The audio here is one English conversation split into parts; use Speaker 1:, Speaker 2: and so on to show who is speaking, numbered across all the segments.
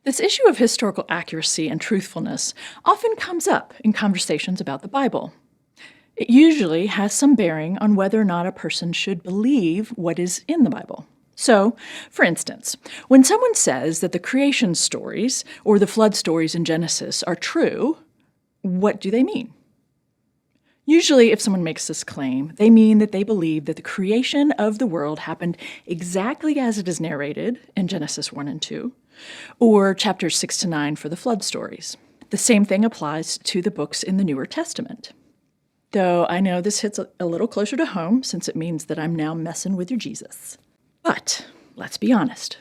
Speaker 1: This issue of historical accuracy and truthfulness often comes up in conversations about the Bible. It usually has some bearing on whether or not a person should believe what is in the Bible. So, for instance, when someone says that the creation stories or the flood stories in Genesis are true, what do they mean? Usually, if someone makes this claim, they mean that they believe that the creation of the world happened exactly as it is narrated in Genesis 1 and 2, or chapters 6 to 9 for the flood stories. The same thing applies to the books in the Newer Testament. Though I know this hits a little closer to home since it means that I'm now messing with your Jesus. But let's be honest.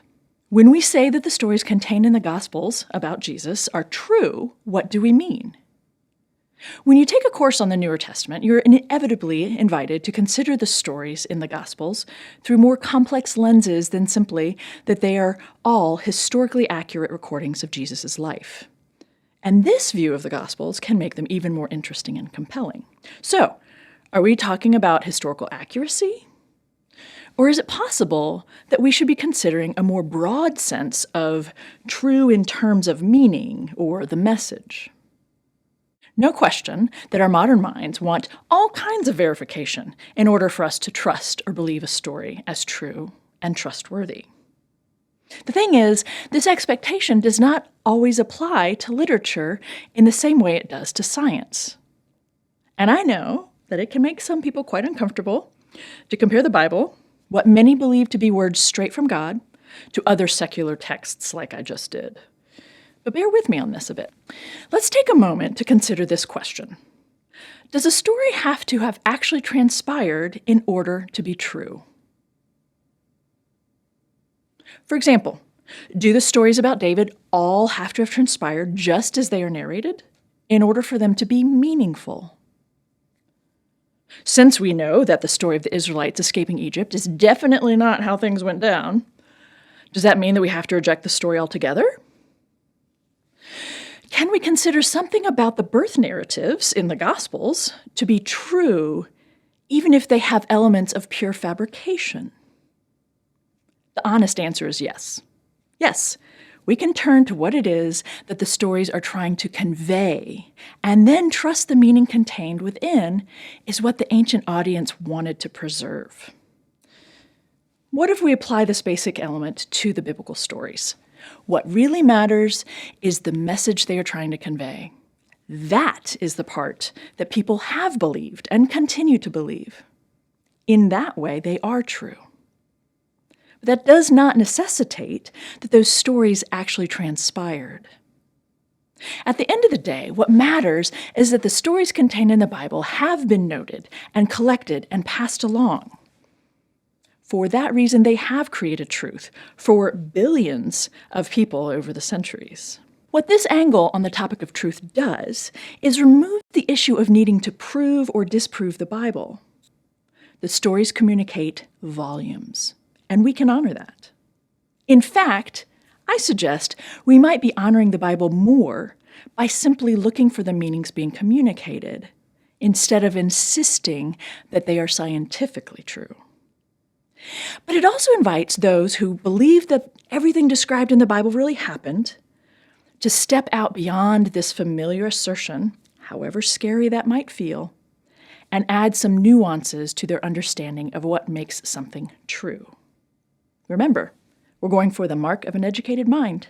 Speaker 1: When we say that the stories contained in the Gospels about Jesus are true, what do we mean? When you take a course on the Newer Testament, you're inevitably invited to consider the stories in the Gospels through more complex lenses than simply that they are all historically accurate recordings of Jesus' life. And this view of the Gospels can make them even more interesting and compelling. So, are we talking about historical accuracy? Or is it possible that we should be considering a more broad sense of true in terms of meaning or the message? No question that our modern minds want all kinds of verification in order for us to trust or believe a story as true and trustworthy. The thing is, this expectation does not always apply to literature in the same way it does to science. And I know that it can make some people quite uncomfortable to compare the Bible, what many believe to be words straight from God, to other secular texts like I just did. But bear with me on this a bit. Let's take a moment to consider this question. Does a story have to have actually transpired in order to be true? For example, do the stories about David all have to have transpired just as they are narrated in order for them to be meaningful? Since we know that the story of the Israelites escaping Egypt is definitely not how things went down, does that mean that we have to reject the story altogether? Can we consider something about the birth narratives in the Gospels to be true, even if they have elements of pure fabrication? The honest answer is yes. Yes, we can turn to what it is that the stories are trying to convey, and then trust the meaning contained within is what the ancient audience wanted to preserve. What if we apply this basic element to the biblical stories? What really matters is the message they are trying to convey. That is the part that people have believed and continue to believe. In that way, they are true. But that does not necessitate that those stories actually transpired. At the end of the day, what matters is that the stories contained in the Bible have been noted and collected and passed along. For that reason, they have created truth for billions of people over the centuries. What this angle on the topic of truth does is remove the issue of needing to prove or disprove the Bible. The stories communicate volumes, and we can honor that. In fact, I suggest we might be honoring the Bible more by simply looking for the meanings being communicated, instead of insisting that they are scientifically true. But it also invites those who believe that everything described in the Bible really happened to step out beyond this familiar assertion, however scary that might feel, and add some nuances to their understanding of what makes something true. Remember, we're going for the mark of an educated mind.